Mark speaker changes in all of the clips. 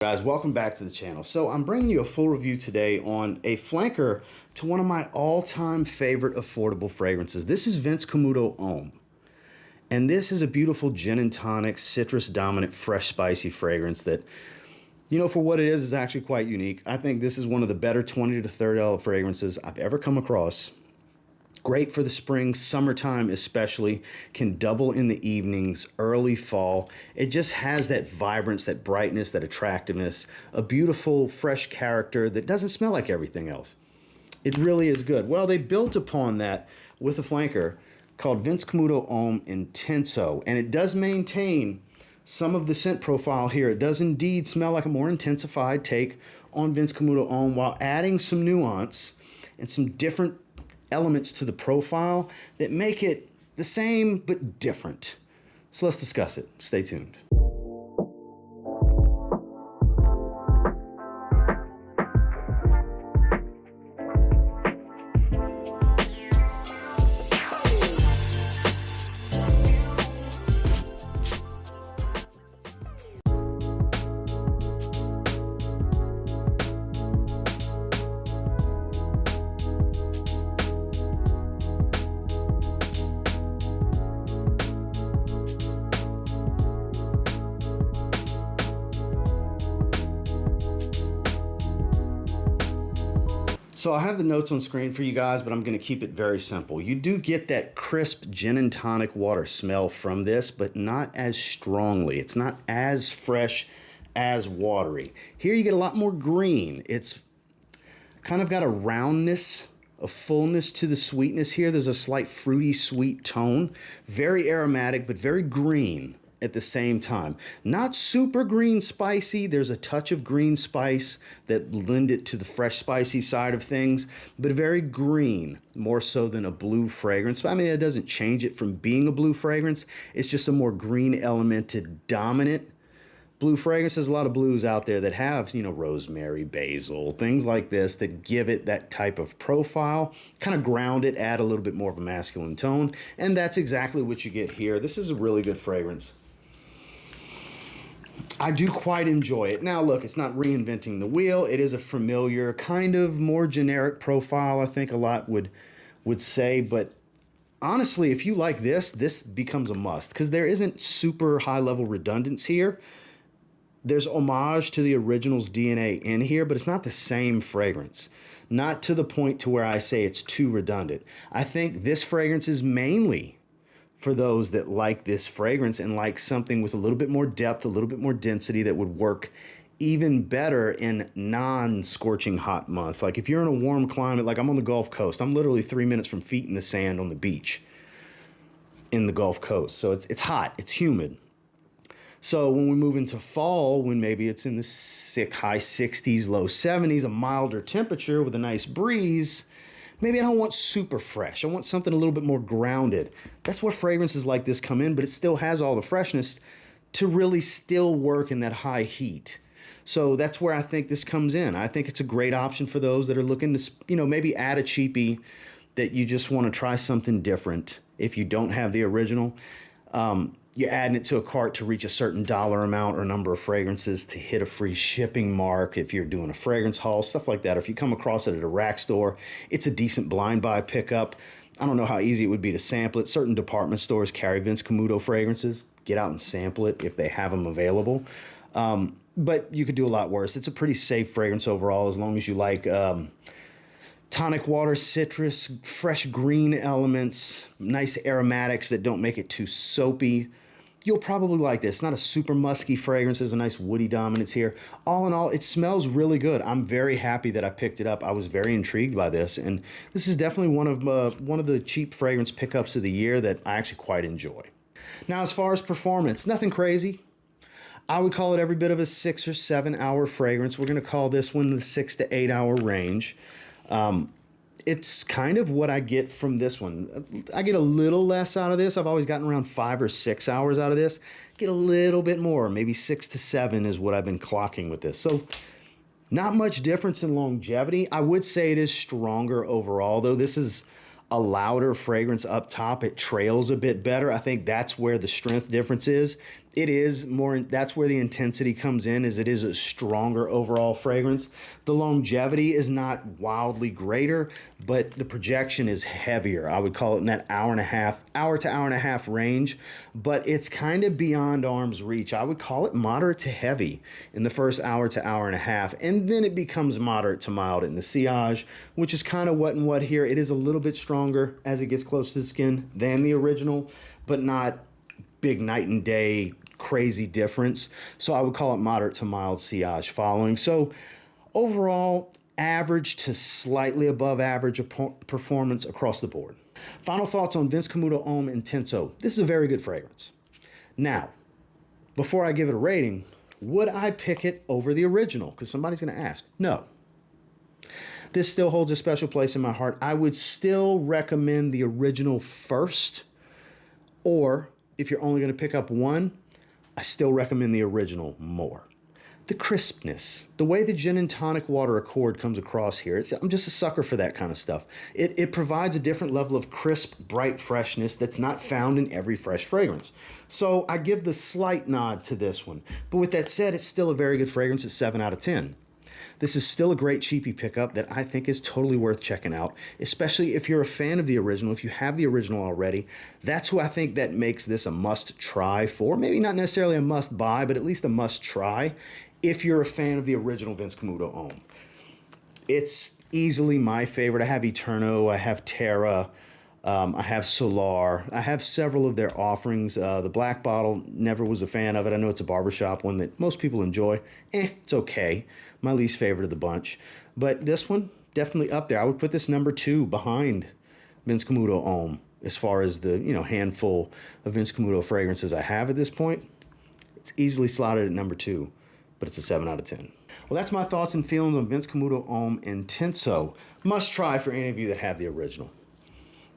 Speaker 1: Guys, welcome back to the channel. So I'm bringing you a full review today on a flanker to one of my all-time favorite affordable fragrances. This is Vince Camuto Homme. And this is a beautiful gin and tonic, citrus dominant, fresh, spicy fragrance that, for what it is actually quite unique. I think this is one of the better $20 to $30 fragrances I've ever come across. Great for the spring, summertime especially, can double in the evenings, early fall. It just has that vibrance, that brightness, that attractiveness, a beautiful, fresh character that doesn't smell like everything else. It really is good. Well, they built upon that with a flanker called Vince Camuto Homme Intenso, and it does maintain some of the scent profile here. It does indeed smell like a more intensified take on Vince Camuto Homme while adding some nuance and some different elements to the profile that make it the same but different. So let's discuss it. Stay tuned. So I have the notes on screen for you guys, but I'm going to keep it very simple. You do get that crisp gin and tonic water smell from this, but not as strongly. It's not as fresh, as watery. Here you get a lot more green. It's kind of got a roundness, a fullness to the sweetness here. There's a slight fruity, sweet tone. Very aromatic, but very green at the same time. Not super green spicy. There's a touch of green spice that lend it to the fresh spicy side of things, but very green, more so than a blue fragrance. I mean, it doesn't change it from being a blue fragrance. It's just a more green elemented dominant blue fragrance. There's a lot of blues out there that have, rosemary, basil, things like this that give it that type of profile, kind of ground it, add a little bit more of a masculine tone. And that's exactly what you get here. This is a really good fragrance. I do quite enjoy it. Now, look, it's not reinventing the wheel. It is a familiar, kind of more generic profile, I think a lot would say. But honestly, if you like this becomes a must because there isn't super high-level redundance here. There's homage to the original's DNA in here, but it's not the same fragrance. Not to the point to where I say it's too redundant. I think this fragrance is mainly for those that like this fragrance and like something with a little bit more depth, a little bit more density that would work even better in non-scorching hot months. Like if you're in a warm climate, like I'm on the Gulf Coast, I'm literally 3 minutes from feet in the sand on the beach in the Gulf Coast. So it's hot, it's humid. So when we move into fall, when maybe it's in the high 60s, low 70s, a milder temperature with a nice breeze, maybe I don't want super fresh. I want something a little bit more grounded. That's where fragrances like this come in, but it still has all the freshness to really still work in that high heat. So that's where I think this comes in. I think it's a great option for those that are looking to, maybe add a cheapie that you just want to try something different if you don't have the original. You're adding it to a cart to reach a certain dollar amount or number of fragrances to hit a free shipping mark if you're doing a fragrance haul, stuff like that. Or if you come across it at a rack store, it's a decent blind buy pickup. I don't know how easy it would be to sample it. Certain department stores carry Vince Camuto fragrances. Get out and sample it if they have them available. But you could do a lot worse. It's a pretty safe fragrance overall as long as you like tonic water, citrus, fresh green elements, nice aromatics that don't make it too soapy. You'll probably like this. It's not a super musky fragrance. There's a nice woody dominance here. All in all, it smells really good. I'm very happy that I picked it up. I was very intrigued by this, and this is definitely one of the cheap fragrance pickups of the year that I actually quite enjoy. Now, as far as performance, nothing crazy. I would call it every bit of a 6 or 7 hour fragrance. We're going to call this one the 6 to 8 hour range. It's kind of what I get from this one. I get a little less out of this. I've always gotten around 5 or 6 hours out of this. Get a little bit more, maybe 6 to 7 is what I've been clocking with this. So not much difference in longevity. I would say it is stronger overall, though. This is a louder fragrance up top. It trails a bit better. I think that's where the strength difference is. It is more, that's where the intensity comes in, is it is a stronger overall fragrance. The longevity is not wildly greater, but the projection is heavier. I would call it in that hour to hour and a half range, but it's kind of beyond arm's reach. I would call it moderate to heavy in the first hour to hour and a half, and then it becomes moderate to mild in the sillage, which is kind of what and what here. It is a little bit stronger as it gets close to the skin than the original, but not big night and day crazy difference. So I would call it moderate to mild sillage following. So overall, average to slightly above average performance across the board. Final thoughts on Vince Camuto Homme Intenso. This is a very good fragrance. Now, before I give it a rating, would I pick it over the original? Because somebody's going to ask. No. This still holds a special place in my heart. I would still recommend the original first, or if you're only going to pick up one, I still recommend the original more. The crispness, the way the gin and tonic water accord comes across here, I'm just a sucker for that kind of stuff. It provides a different level of crisp, bright freshness that's not found in every fresh fragrance. So I give the slight nod to this one. But with that said, it's still a very good fragrance at 7 out of 10. This is still a great cheapie pickup that I think is totally worth checking out, especially if you're a fan of the original, if you have the original already. That's who I think that makes this a must try for. Maybe not necessarily a must buy, but at least a must try if you're a fan of the original Vince Camuto Homme. It's easily my favorite. I have Eterno, I have Terra, I have Solar. I have several of their offerings. The Black Bottle, never was a fan of it. I know it's a barbershop one that most people enjoy. It's okay. My least favorite of the bunch. But this one, definitely up there. I would put this number 2 behind Vince Camuto Homme as far as the handful of Vince Camuto fragrances I have at this point. It's easily slotted at number 2, but it's a 7 out of 10. Well, that's my thoughts and feelings on Vince Camuto Homme Intenso. Must try for any of you that have the original.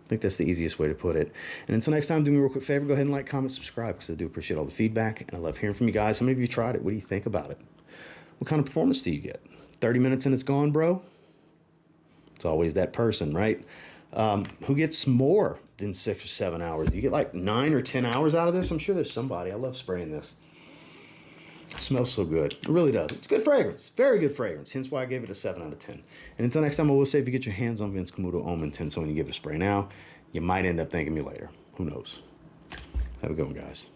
Speaker 1: I think that's the easiest way to put it. And until next time, do me a real quick favor. Go ahead and like, comment, subscribe, because I do appreciate all the feedback, and I love hearing from you guys. How many of you tried it? What do you think about it? What kind of performance do you get? 30 minutes and it's gone, bro? It's always that person, right? Who gets more than 6 or 7 hours? Do you get like 9 or 10 hours out of this? I'm sure there's somebody. I love spraying this. It smells so good. It really does. It's good fragrance. Very good fragrance. Hence why I gave it a 7 out of 10. And until next time, I will say if you get your hands on Vince Camuto Homme Intenso and you give it a spray now, you might end up thanking me later. Who knows? Have a good one, guys.